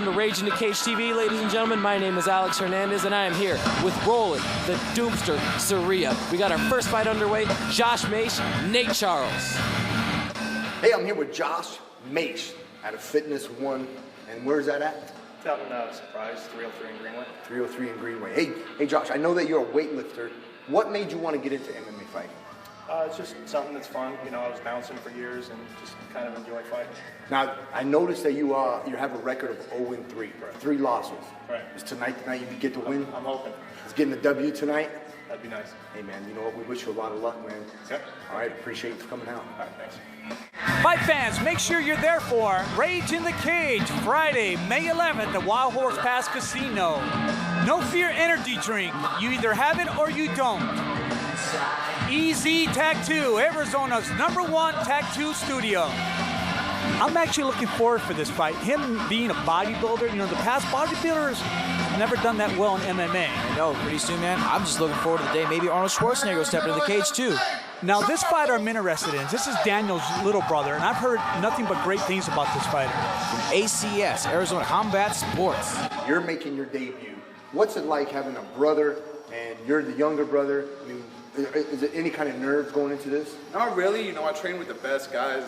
Welcome to Rage in the Cage TV, ladies and gentlemen. My name is Alex Hernandez, and I am here with Roland, the Doomster Saria. We got our first fight underway. Josh Mace, Nate Charles. Hey, I'm here with Josh Mace at a Fitness One, and where's that at? It's out in Surprise, 303 in Greenway. 303 in Greenway. Hey, Josh, I know that you're a weightlifter. What made you want to get into MMA fighting? It's just something that's fun. You know, I was bouncing for years and just kind of enjoy fighting. Now, I noticed that you have a record of 0-3, right. 3 losses. Right. Is tonight the night you get to win? I'm hoping. Is getting the W tonight? That'd be nice. Hey, man, you know what? We wish you a lot of luck, man. Yep. All right, appreciate you coming out. All right, thanks. Fight fans, make sure you're there for Rage in the Cage, Friday, May 11th at Wild Horse Pass Casino. No Fear energy drink. You either have it or you don't. EZ Tattoo, Arizona's #1 tattoo studio. I'm actually looking forward for this fight. Him being a bodybuilder, you know, the past bodybuilders have never done that well in MMA. I know, pretty soon, man. I'm just looking forward to the day maybe Arnold Schwarzenegger will step into the cage, too. Now, this fighter I'm interested in, this is Daniel's little brother, and I've heard nothing but great things about this fighter. From ACS, Arizona Combat Sports. You're making your debut. What's it like having a brother and you're the younger brother? I mean, is there any kind of nerves going into this? Not really. You know, I train with the best guys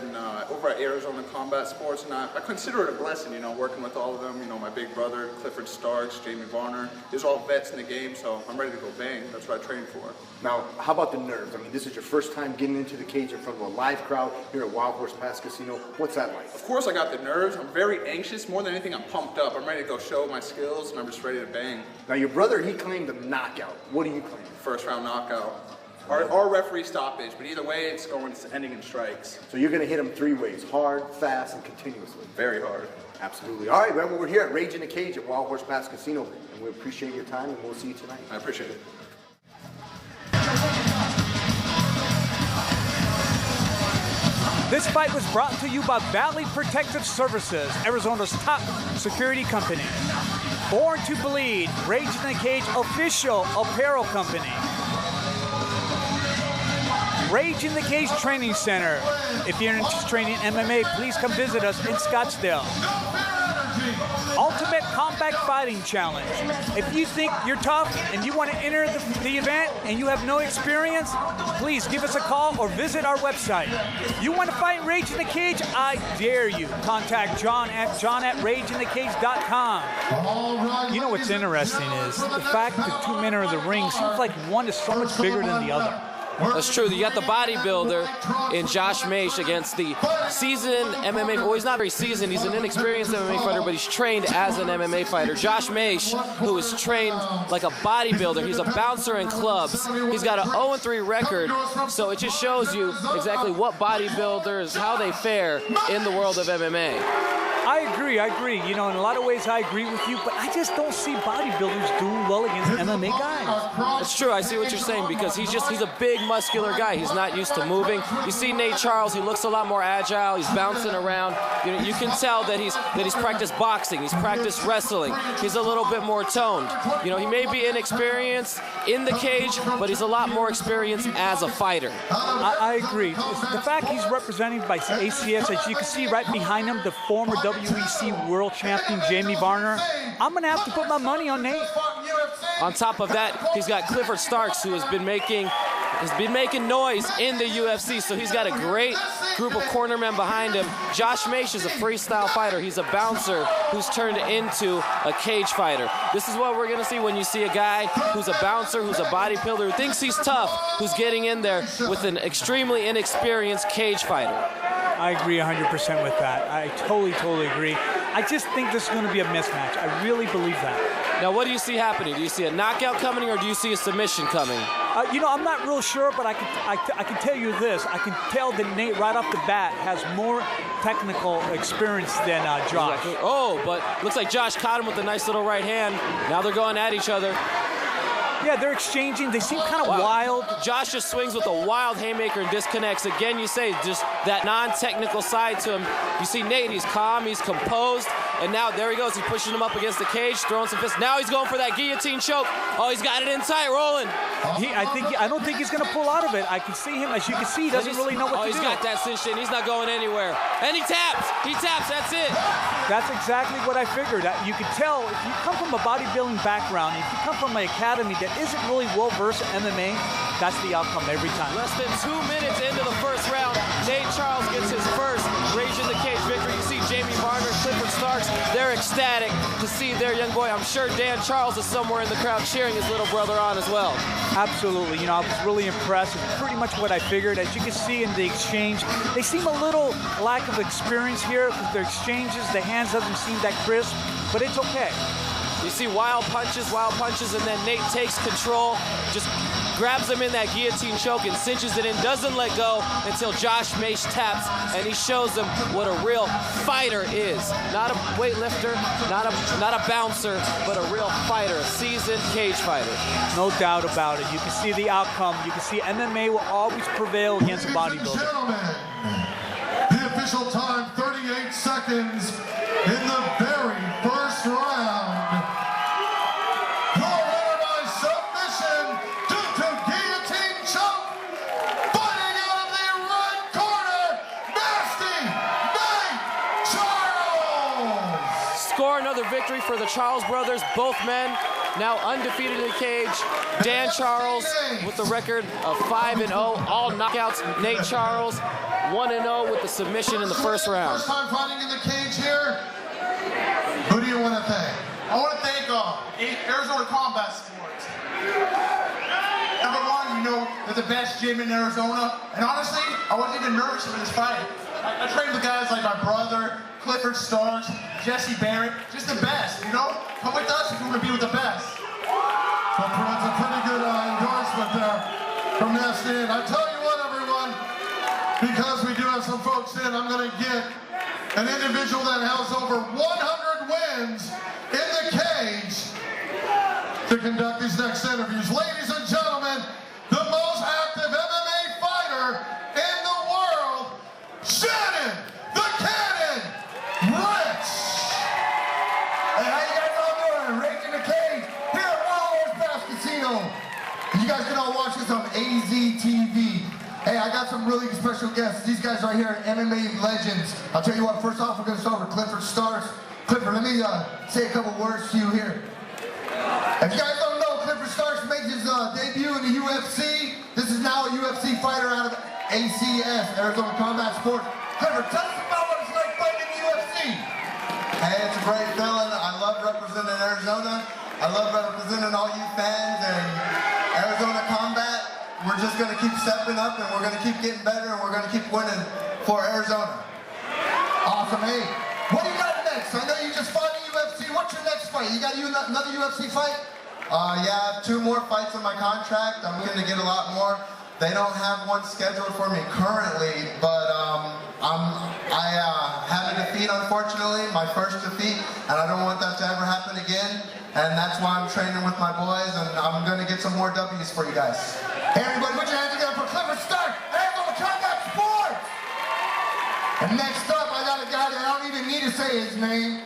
over at Arizona Combat Sports, and I consider it a blessing, you know, working with all of them. You know, my big brother, Clifford Starks, Jamie Varner. These are all vets in the game, so I'm ready to go bang. That's what I train for. Now, how about the nerves? I mean, this is your first time getting into the cage in front of a live crowd here at Wild Horse Pass Casino. What's that like? Of course I got the nerves. I'm very anxious. More than anything, I'm pumped up. I'm ready to go show my skills, and I'm just ready to bang. Now, your brother, he claimed a knockout. What do you claim? First round knockout. Or referee stoppage, but either way, it's ending in strikes. So you're going to hit him 3 ways: hard, fast, and continuously. Very hard. Absolutely. All right, well, we're here at Rage in the Cage at Wild Horse Pass Casino, and we appreciate your time, and we'll see you tonight. I appreciate it. This fight was brought to you by Valley Protective Services, Arizona's top security company. Born to Bleed, Rage in the Cage official apparel company. Rage in the Cage Training Center. If you're interested in training MMA, please come visit us in Scottsdale. Ultimate Combat Fighting Challenge. If you think you're tough and you want to enter the event and you have no experience, please give us a call or visit our website. You want to fight Rage in the Cage? I dare you. Contact John at rageinthecage.com. You know what's interesting is the fact that 2 men are in the ring seems like one is so much bigger than the other. That's true. You got the bodybuilder in Josh Mace against the seasoned MMA. Well, he's not very seasoned. He's an inexperienced MMA fighter, but he's trained as an MMA fighter. Josh Mace, who is trained like a bodybuilder. He's a bouncer in clubs. He's got an 0-3 record, so it just shows you exactly what bodybuilders, how they fare in the world of MMA. I agree. You know, in a lot of ways I agree with you, but I just don't see bodybuilders doing well against MMA guys. It's true. I see what you're saying, because he's a big, muscular guy. He's not used to moving. You see Nate Charles, he looks a lot more agile. He's bouncing around. You can tell that he's practiced boxing. He's practiced wrestling. He's a little bit more toned. You know, he may be inexperienced in the cage, but he's a lot more experienced as a fighter. I agree. The fact he's represented by ACS, as you can see right behind him, the former WEC world champion Jamie Varner. I'm going to have to put my money on Nate. On top of that, he's got Clifford Starks, who has been making noise in the UFC, so he's got a great group of cornermen behind him. Josh Mace is a freestyle fighter. He's a bouncer who's turned into a cage fighter. This is what we're going to see when you see a guy who's a bouncer, who's a bodybuilder, who thinks he's tough, who's getting in there with an extremely inexperienced cage fighter. I agree 100% with that. I totally agree. I just think this is going to be a mismatch. I really believe that. Now, what do you see happening? Do you see a knockout coming, or do you see a submission coming? You know, I'm not real sure, but I can tell you this. I can tell that Nate, right off the bat, has more technical experience than Josh. Exactly. Oh, but looks like Josh caught him with a nice little right hand. Now they're going at each other. Yeah, they're exchanging. They seem kind of wild. Josh just swings with a wild haymaker and disconnects. Again, you say just that non-technical side to him. You see Nate, he's calm, he's composed. And now there he goes. He's pushing him up against the cage, throwing some fists. Now he's going for that guillotine choke. Oh, he's got it in tight, rolling. I don't think he's going to pull out of it. I can see him. As you can see, he doesn't really know what to do. Oh, he's got that cinched in. He's not going anywhere. And he taps. He taps. That's it. That's exactly what I figured. You can tell if you come from a bodybuilding background, if you come from an academy that isn't really well-versed in MMA, that's the outcome every time. Less than 2 minutes into the first round, Nate Charles gets his first Rage in the Cage victory. You see Jamie Varner, Clifford Starks, they're ecstatic to see their young boy. I'm sure Dan Charles is somewhere in the crowd cheering his little brother on as well. Absolutely. You know, I was really impressed. It's pretty much what I figured. As you can see in the exchange, they seem a little lack of experience here because their exchanges, the hands doesn't seem that crisp, but it's okay. You see wild punches, and then Nate takes control, just grabs him in that guillotine choke and cinches it in, doesn't let go until Josh Mace taps, and he shows him what a real fighter is. Not a weightlifter, not a bouncer, but a real fighter, a seasoned cage fighter. No doubt about it. You can see the outcome. You can see MMA will always prevail against a bodybuilder. Gentlemen, the official time, 38 seconds in the very first round. Your winner by submission due to guillotine choke, fighting out of the red corner, Nasty Nate Charles. Score another victory for the Charles brothers, both men now undefeated in the cage. Dan Charles with the record of 5-0, all knockouts. Nate Charles 1-0 with the submission in the first round. First time fighting in the cage here. Who do you want to thank? I want to thank Arizona Combat Sports. Number one, you know, they're the best gym in Arizona. And honestly, I wasn't even nervous for this fight. I trained with guys like my brother, Clifford Starks, Jesse Barrett, just the best, you know? Come with us if you want to be with the best. So that's a pretty good endorsement there from Nasty. And I tell you what, everyone, because we do have some folks in, I'm going to get an individual that has over 100 wins in the cage to conduct these next interviews. Ladies and gentlemen, the most active MMA fighter in the world, Shannon the Cannon Ritc. Hey, how you guys all doing? Rage in the Cage here at Wild Horse Pass Casino. You guys can all watch this on AZTV. Hey, I got some really special guests. These guys right here are MMA legends. I'll tell you what, first off, we're going to start with Clifford Starks. Clifford, let me say a couple words to you here. If you guys don't know, Clifford Starks made his debut in the UFC. This is now a UFC fighter out of ACS, Arizona Combat Sports. Clifford, tell us about what it's like fighting in the UFC. Hey, it's a great feeling. I love representing Arizona. I love representing all you fans and Arizona Combat. We're just going to keep stepping up and we're going to keep getting better and we're going to keep winning for Arizona. Awesome. Hey, what do you got next? I know you just fought in UFC. What's your next fight? You got another UFC fight? Yeah, I have 2 more fights on my contract. I'm going to get a lot more. They don't have one scheduled for me currently, but I had a defeat, unfortunately, my first defeat, and I don't want that to ever happen again. And that's why I'm training with my boys, and I'm going to get some more W's for you guys. Hey, everybody, put your hands together for Clifford Stark, Arizona Combat Sports! And next up, I got a guy that I don't even need to say his name.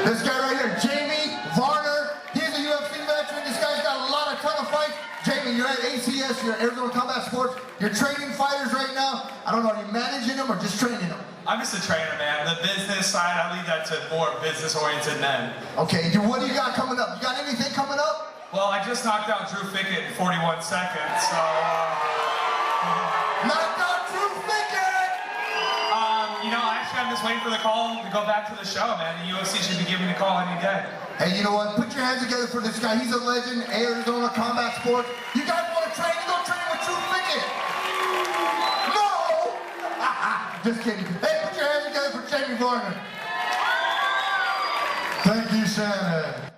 This guy right here, Jamie Varner. He's a UFC veteran. This guy's got a lot of ton of fights. Jamie, you're at ACS, you're at Arizona Combat Sports. You're training fighters right now. I don't know, are you managing them or just training them? I'm just a trainer, man. The business side, I leave that to more business-oriented men. Okay, what do you got coming up? You got anything coming up? Well, I just knocked out Drew Fickett in 41 seconds, so... Knocked out Drew Fickett! You know, actually, I'm just waiting for the call to go back to the show, man. The UFC should be giving me a call any day. Hey, you know what? Put your hands together for this guy. He's a legend, Arizona Combat Sports. You guys want to train? Go train with Drew Fickett. No! Just kidding. Hey, put your hands together for Jamie Varner. Thank you, Shannon.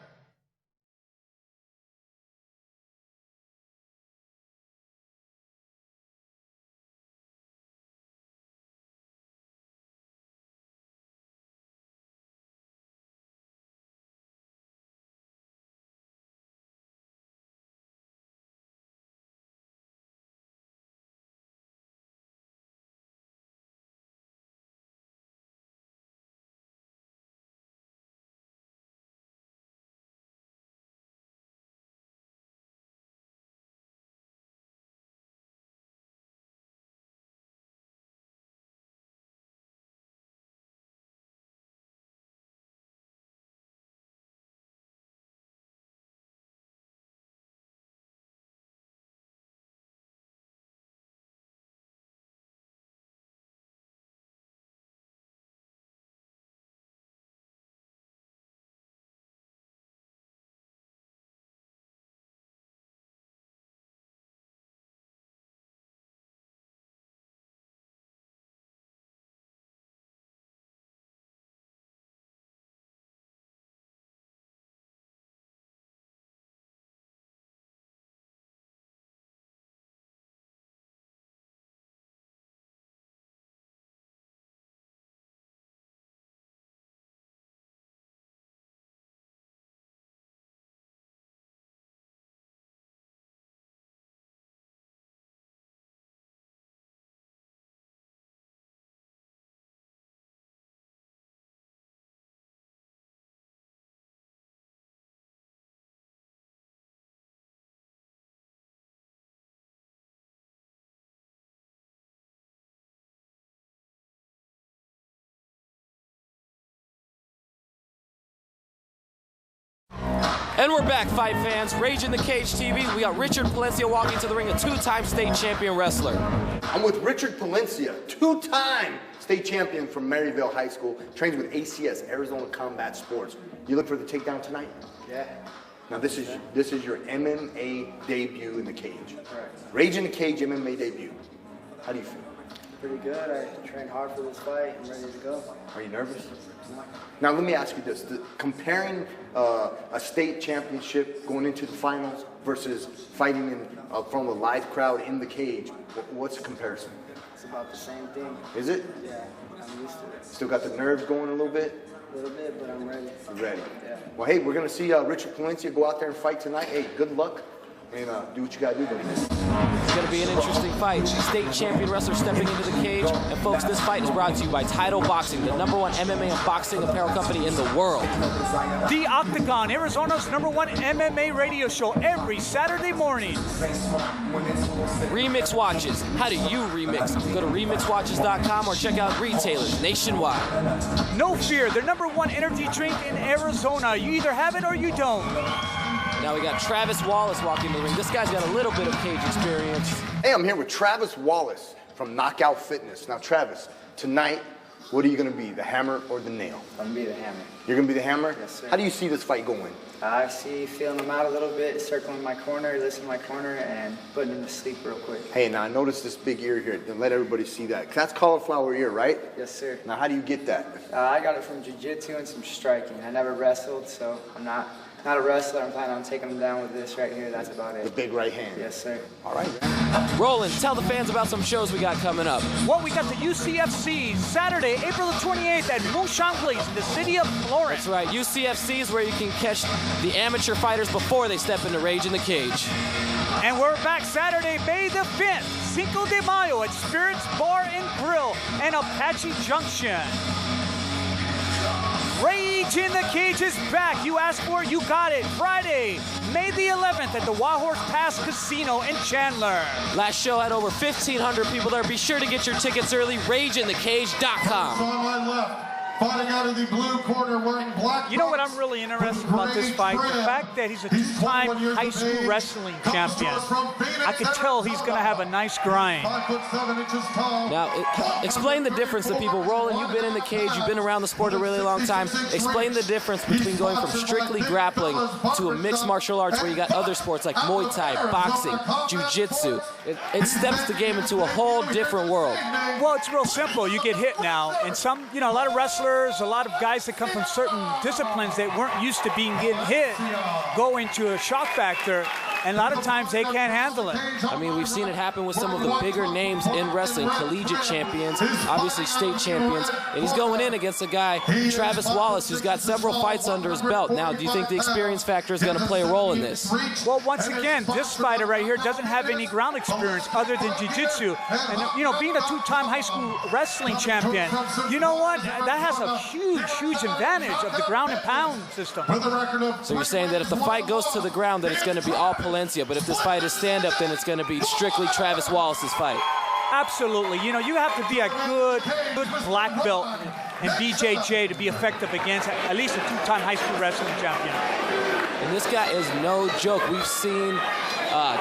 And we're back, fight fans. Rage in the Cage TV. We got Richard Palencia walking to the ring, a two-time state champion wrestler. I'm with Richard Palencia, two-time state champion from Maryville High School, trains with ACS, Arizona Combat Sports. You look for the takedown tonight? Yeah. Now this is your MMA debut in the cage. Right. Rage in the Cage MMA debut. How do you feel? Pretty good. I trained hard for this fight. I'm ready to go. Are you nervous? No. Now let me ask you this: comparing a state championship going into the finals versus fighting in from a live crowd in the cage, what's the comparison? It's about the same thing. Is it? Yeah, I'm used to it. Still got the nerves going a little bit? A little bit, but I'm ready. You're ready? Yeah. Well, hey, we're gonna see Richard Palencia go out there and fight tonight. Hey, good luck, and do what you gotta do, buddy. It's going to be an interesting fight. State champion wrestler stepping into the cage. And folks, this fight is brought to you by Title Boxing, the #1 MMA and boxing apparel company in the world. The Octagon, Arizona's #1 MMA radio show every Saturday morning. Remix watches. How do you remix? Go to remixwatches.com or check out retailers nationwide. No Fear, the #1 energy drink in Arizona. You either have it or you don't. Now we got Travis Wallace walking the ring. This guy's got a little bit of cage experience. Hey, I'm here with Travis Wallace from Knockout Fitness. Now, Travis, tonight, what are you going to be, the hammer or the nail? I'm going to be the hammer. You're going to be the hammer? Yes, sir. How do you see this fight going? I see feeling him out a little bit, circling my corner, listening to my corner, and putting him to sleep real quick. Hey, now I noticed this big ear here. Then let everybody see that. That's cauliflower ear, right? Yes, sir. Now, how do you get that? I got it from jiu-jitsu and some striking. I never wrestled, so I'm not a wrestler. I'm planning on taking him down with this right here. That's about it. The big right hand. Yes, sir. All right. Roland, tell the fans about some shows we got coming up. Well, we got the UCFC Saturday, April the 28th at Moonshine Place in the city of Florence. That's right. UCFC is where you can catch the amateur fighters before they step into Rage in the Cage. And we're back Saturday, May the 5th, Cinco de Mayo at Spirits Bar and Grill and Apache Junction. Rage in the Cage is back. You asked for it, you got it. Friday, May the 11th at the Wild Horse Pass Casino in Chandler. Last show had over 1,500 people there. Be sure to get your tickets early. RageInTheCage.com. On my left, fighting out of the blue corner, wearing black. You know what I'm really interested about this fight? The fact that he's a two-time high school wrestling champion. I could tell he's going to have a nice grind. 5'7" inches tall. Now, explain the difference to people. Roland, you've been in the cage. You've been around the sport a really long time. Explain the difference between going from strictly grappling to a mixed martial arts where you got other sports like Muay Thai, boxing, jiu-jitsu. It steps the game into a whole different world. Well, it's real simple. You get hit now. And some, a lot of wrestlers, a lot of guys that come from certain disciplines that weren't used to getting hit go into a shock factor, and a lot of times they can't handle it. I mean, we've seen it happen with some of the bigger names in wrestling, collegiate champions, obviously state champions, and he's going in against a guy, Travis Wallace, who's got several fights under his belt. Now, do you think the experience factor is going to play a role in this? Well, once again, this fighter right here doesn't have any ground experience other than jiu-jitsu. And, being a two-time high school wrestling champion, you know what? That has a huge advantage of the ground and pound system. So you're saying that if the fight goes to the ground, that it's going to be all Palencia, but if this fight is stand-up, then it's going to be strictly Travis Wallace's fight. Absolutely. You have to be a good black belt in BJJ to be effective against at least a two-time high school wrestling champion. And this guy is no joke. We've seen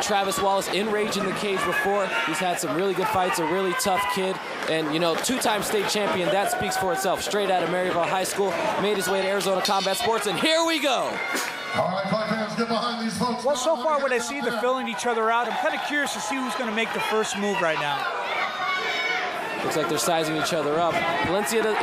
Travis Wallace in Rage in the Cage before. He's had some really good fights, a really tough kid. And, two-time state champion, that speaks for itself. Straight out of Maryville High School, made his way to Arizona Combat Sports, and here we go. All right, fight fans, get behind these folks. Well, so far what I see, they're filling each other out. I'm kind of curious to see who's going to make the first move right now. Looks like they're sizing each other up. Palencia,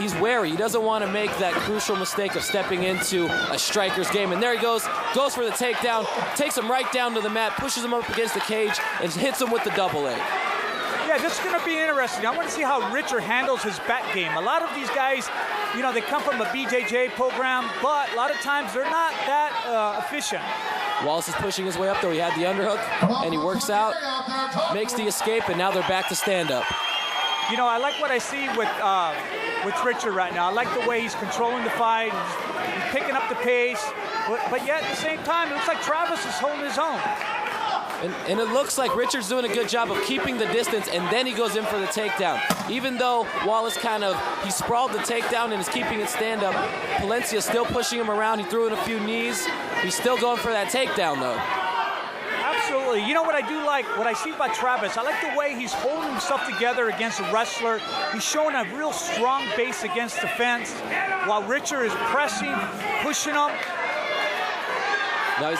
he's wary. He doesn't want to make that crucial mistake of stepping into a striker's game. And there he goes for the takedown, takes him right down to the mat, pushes him up against the cage, and hits him with the double leg. Yeah, this is going to be interesting. I want to see how Richard handles his back game. A lot of these guys, they come from a BJJ program, but a lot of times they're not that efficient. Wallace is pushing his way up, though. He had the underhook, and he works out, makes the escape, and now they're back to stand up. I like what I see with Richard right now. I like the way he's controlling the fight, he's picking up the pace, but yet at the same time, it looks like Travis is holding his own. And it looks like Richard's doing a good job of keeping the distance, and then he goes in for the takedown. Even though Wallace he sprawled the takedown and is keeping it stand up, Palencia still pushing him around. He threw in a few knees. He's still going for that takedown, though. Absolutely. You know what I do like, what I see about Travis, I like the way he's holding himself together against a wrestler. He's showing a real strong base against the fence, while Richard is pressing, pushing him. Now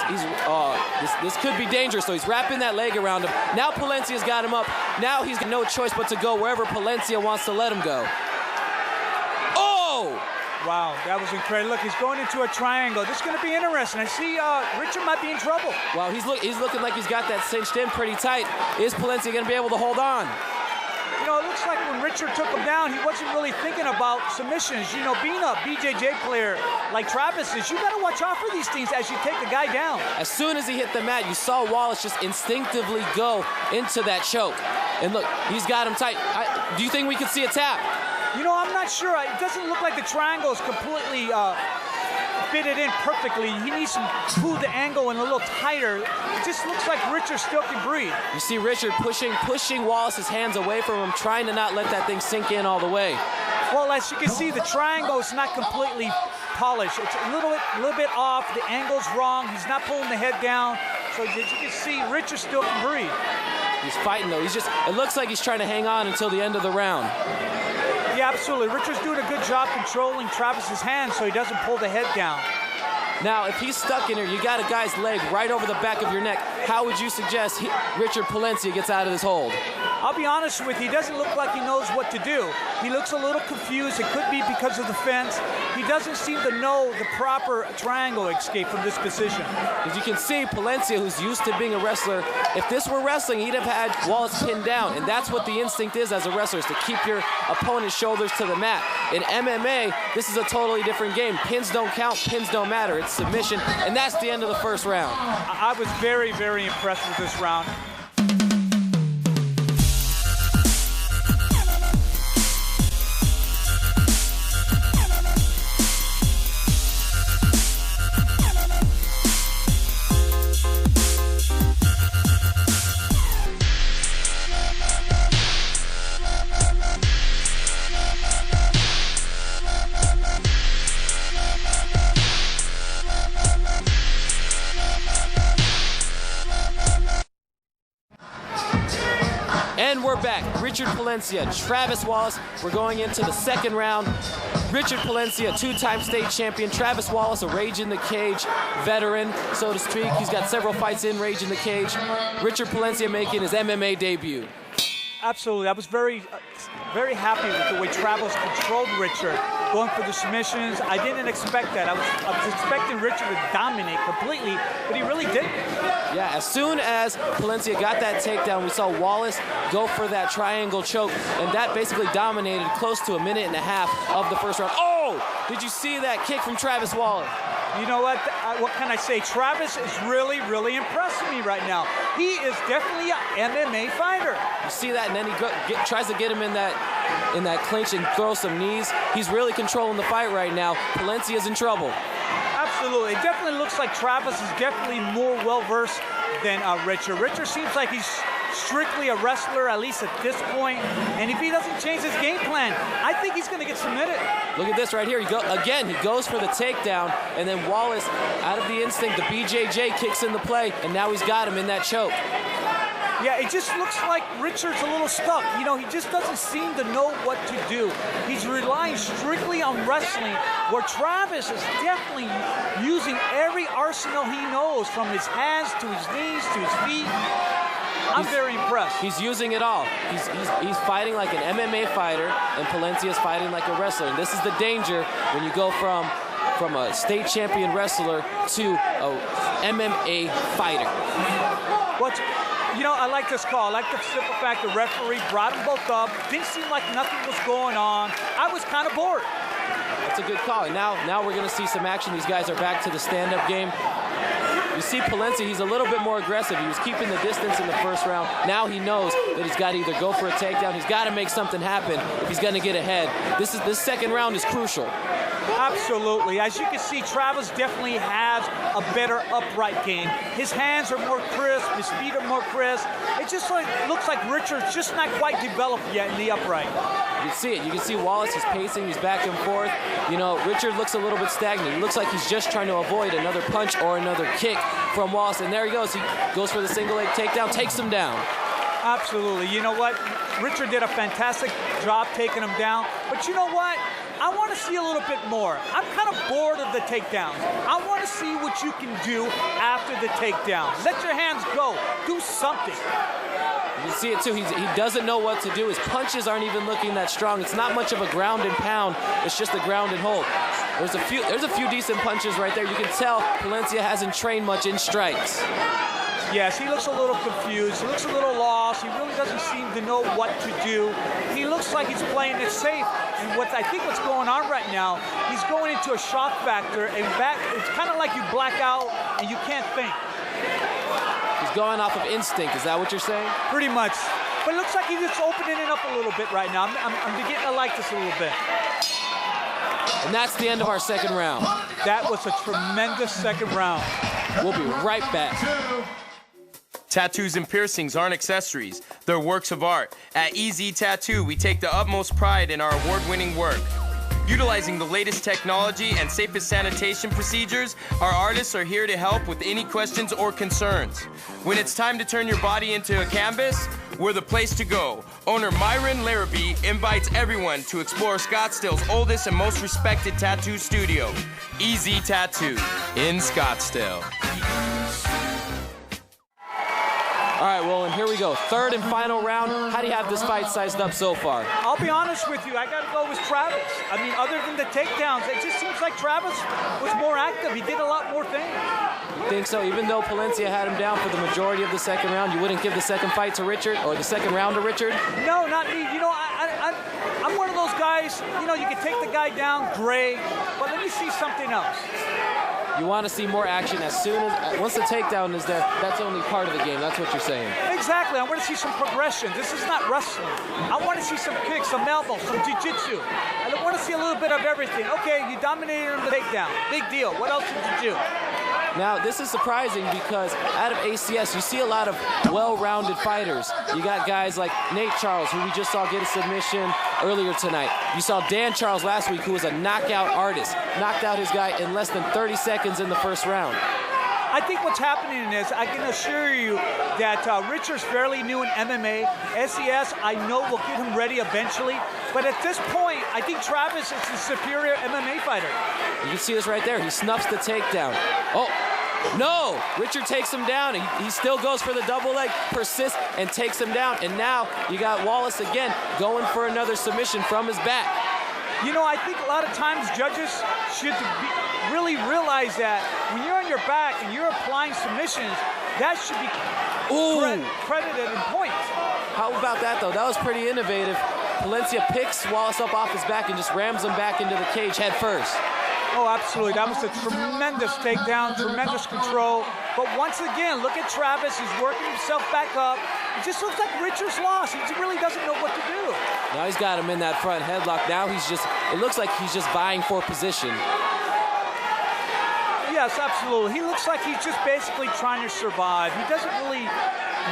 this could be dangerous, so he's wrapping that leg around him. Now Palencia's got him up. Now he's got no choice but to go wherever Palencia wants to let him go. Oh! Wow, that was incredible. Look, he's going into a triangle. This is going to be interesting. I see Richard might be in trouble. Wow, he's looking like he's got that cinched in pretty tight. Is Palencia going to be able to hold on? You know, it looks like when Richard took him down, he wasn't really thinking about submissions. You know, being a BJJ player like Travis is, you got to watch out for these things as you take the guy down. As soon as he hit the mat, you saw Wallace just instinctively go into that choke. And look, he's got him tight. Do you think we could see a tap? You know, I'm not sure. It doesn't look like the triangle is completely fitted in perfectly. He needs to move the angle in a little tighter. It just looks like Richard still can breathe. You see Richard pushing Wallace's hands away from him, trying to not let that thing sink in all the way. Well, as you can see, the triangle is not completely polished. It's a little bit off. The angle's wrong. He's not pulling the head down. So as you can see, Richard still can breathe. He's fighting, though. It looks like he's trying to hang on until the end of the round. Yeah, absolutely. Richard's doing a good job controlling Travis's hands so he doesn't pull the head down. Now, if he's stuck in here, you got a guy's leg right over the back of your neck. How would you suggest Richard Palencia gets out of this hold? I'll be honest with you, he doesn't look like he knows what to do. He looks a little confused. It could be because of the fence. He doesn't seem to know the proper triangle escape from this position. As you can see, Palencia, who's used to being a wrestler, if this were wrestling, he'd have had Wallace pinned down. And that's what the instinct is as a wrestler, is to keep your opponent's shoulders to the mat. In MMA, this is a totally different game. Pins don't count, pins don't matter. It's submission, and that's the end of the first round. I was very, very impressed with this round. And we're back. Richard Palencia, Travis Wallace. We're going into the second round. Richard Palencia, two-time state champion. Travis Wallace, a Rage in the Cage veteran, so to speak. He's got several fights in Rage in the Cage. Richard Palencia making his MMA debut. Absolutely. I was very happy with the way Travis controlled Richard, going for the submissions. I didn't expect that. I was expecting Richard to dominate completely, but he really didn't. Yeah, as soon as Palencia got that takedown, we saw Wallace go for that triangle choke, and that basically dominated close to a minute and a half of the first round. Oh! Did you see that kick from Travis Wallace? You know what? What can I say? Travis is really, really impressing me right now. He is definitely an MMA fighter. You see that, and then he tries to get him in that clinch and throw some knees. He's really controlling the fight right now. Palencia's in trouble. Absolutely. It definitely looks like Travis is definitely more well-versed than Richard. Richard seems like he's strictly a wrestler, at least at this point. And if he doesn't change his game plan, I think he's going to get submitted. Look at this right here. He goes for the takedown, and then Wallace, out of the instinct, the BJJ kicks into play, and now he's got him in that choke. Yeah, it just looks like Richard's a little stuck. You know, he just doesn't seem to know what to do. He's relying strictly on wrestling, where Travis is definitely using every arsenal he knows, from his hands to his knees to his feet. I'm very impressed. He's using it all. He's fighting like an MMA fighter, and Palencia's fighting like a wrestler. And this is the danger when you go from a state champion wrestler to a MMA fighter. You know, I like this call. I like the simple fact the referee brought them both up. Didn't seem like nothing was going on. I was kind of bored. That's a good call. And now we're going to see some action. These guys are back to the stand-up game. You see Palencia, he's a little bit more aggressive. He was keeping the distance in the first round. Now he knows that he's got to either go for a takedown. He's got to make something happen if he's going to get ahead. This second round is crucial. Absolutely. As you can see, Travis definitely has a better upright game. His hands are more crisp, his feet are more crisp. It just looks like Richard's just not quite developed yet in the upright. You can see it. You can see Wallace is pacing. He's back and forth. You know, Richard looks a little bit stagnant. He looks like he's just trying to avoid another punch or another kick from Wallace. And there he goes. He goes for the single leg takedown, takes him down. Absolutely. You know what? Richard did a fantastic job taking him down. But you know what? I want to see a little bit more. I'm kind of bored of the takedowns. I want to see what you can do after the takedown. Let your hands go. Do something. You see it too. He doesn't know what to do. His punches aren't even looking that strong. It's not much of a ground and pound. It's just a ground and hold. There's a few decent punches right there. You can tell Palencia hasn't trained much in strikes. Yes, he looks a little confused. He looks a little lost. He really doesn't seem to know what to do. He looks like he's playing it safe. And I think what's going on right now, he's going into a shock factor. And it's kind of like you black out and you can't think. He's going off of instinct. Is that what you're saying? Pretty much. But it looks like he's just opening it up a little bit right now. I'm beginning to like this a little bit. And that's the end of our second round. That was a tremendous second round. We'll be right back. Tattoos and piercings aren't accessories, they're works of art. At EZ Tattoo, we take the utmost pride in our award-winning work. Utilizing the latest technology and safest sanitation procedures, our artists are here to help with any questions or concerns. When it's time to turn your body into a canvas, we're the place to go. Owner Myron Larrabee invites everyone to explore Scottsdale's oldest and most respected tattoo studio, EZ Tattoo, in Scottsdale. All right, well, and here we go. Third and final round. How do you have this fight sized up so far? I'll be honest with you. I got to go with Travis. I mean, other than the takedowns, it just seems like Travis was more active. He did a lot more things. You think so? Even though Palencia had him down for the majority of the second round, you wouldn't give the second fight to Richard or the second round to Richard? No, not me. You know, I'm one of those guys, you know, you can take the guy down, great, but let me see something else. You want to see more action as soon as, once the takedown is there, that's only part of the game. That's what you're saying. Exactly. I want to see some progression. This is not wrestling. I want to see some kicks, some elbows, some jiu-jitsu. I want to see a little bit of everything. Okay, you dominated in the takedown. Big deal. What else did you do? Now, this is surprising because out of ACS, you see a lot of well-rounded fighters. You got guys like Nate Charles, who we just saw get a submission earlier tonight. You saw Dan Charles last week, who was a knockout artist. Knocked out his guy in less than 30 seconds in the first round. I think what's happening is, I can assure you that Richard's fairly new in MMA. SES, I know, will get him ready eventually. But at this point, I think Travis is the superior MMA fighter. You can see this right there. He snuffs the takedown. Oh, no! Richard takes him down. He still goes for the double leg, persists, and takes him down. And now you got Wallace again going for another submission from his back. You know, I think a lot of times judges should really realize that when you're on your back and you're applying submissions, that should be credited in points. How about that, though? That was pretty innovative. Palencia picks Wallace up off his back and just rams him back into the cage head first. Oh, absolutely. That was a tremendous takedown, tremendous control. But once again, look at Travis. He's working himself back up. It just looks like Richard's lost. He really doesn't know what to do. Now he's got him in that front headlock. Now it looks like he's just vying for position. Yes, absolutely. He looks like he's just basically trying to survive. He doesn't really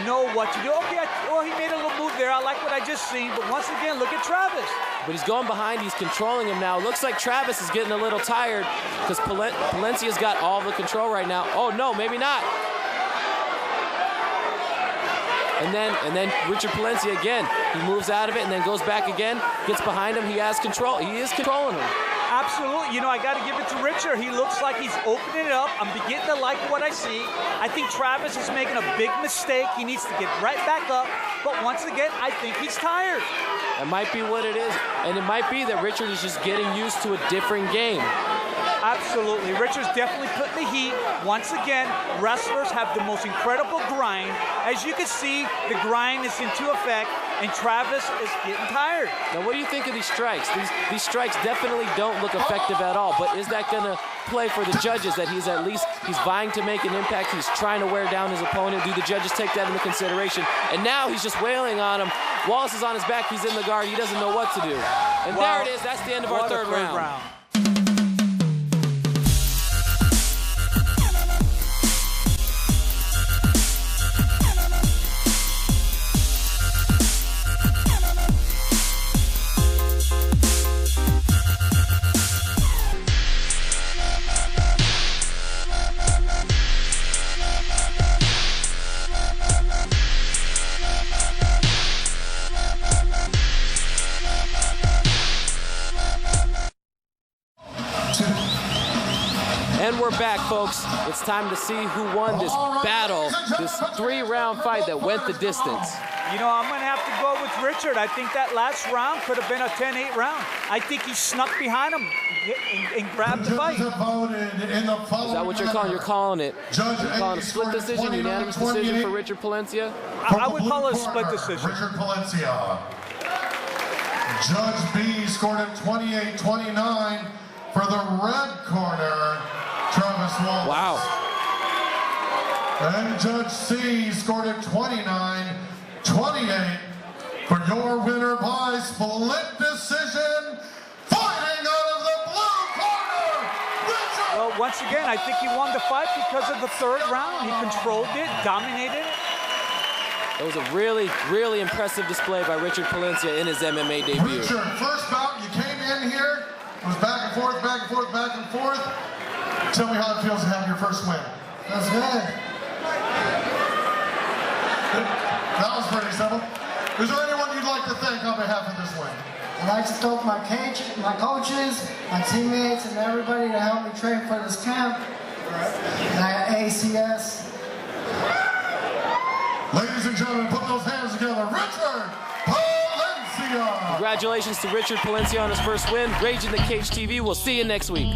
know what to do. Okay, well, he made a little move there. I like what I just seen. But once again, look at Travis. But he's going behind. He's controlling him now. Looks like Travis is getting a little tired because Palencia's got all the control right now. Oh, no, maybe not. And then Richard Palencia again. He moves out of it and then goes back again. Gets behind him. He has control. He is controlling him. Absolutely. You know, I got to give it to Richard. He looks like he's opening it up. I'm beginning to like what I see. I think Travis is making a big mistake. He needs to get right back up. But once again, I think he's tired. That might be what it is. And it might be that Richard is just getting used to a different game. Absolutely. Richard's definitely putting the heat. Once again, wrestlers have the most incredible grind. As you can see, the grind is into effect, and Travis is getting tired. Now, what do you think of these strikes? These strikes definitely don't look effective at all, but is that going to play for the judges that he's vying to make an impact? He's trying to wear down his opponent. Do the judges take that into consideration? And now he's just wailing on him. Wallace is on his back. He's in the guard. He doesn't know what to do. And there it is. That's the end of our third round. folks, it's time to see who won this battle, this 3-round fight that went the distance. You know, I'm going to have to go with Richard. I think that last round could have been a 10-8 round. I think he snuck behind him and grabbed the fight. Is that what you're calling? You're calling it. You're calling a split decision, unanimous decision for Richard Palencia? I would call it a split decision. Richard Palencia. Judge B scored it 28-29 for the red corner, Travis Wallace. Wow. And Judge C scored it 29-28 for your winner by split decision, fighting out of the blue corner, Richard. Well, once again, I think he won the fight because of the third round. He controlled it, dominated it. It was a really, really impressive display by Richard Palencia in his MMA debut. Richard, first bout, you came in here, it was back and forth, back and forth, back and forth. Tell me how it feels to have your first win. That's good. That was pretty simple. Is there anyone you'd like to thank on behalf of this win? I'd like to thank my coaches, my teammates, and everybody that helped me train for this camp. And I got ACS. Ladies and gentlemen, put those hands together. Richard Palencia! Congratulations to Richard Palencia on his first win. Rage in the Cage TV. We'll see you next week.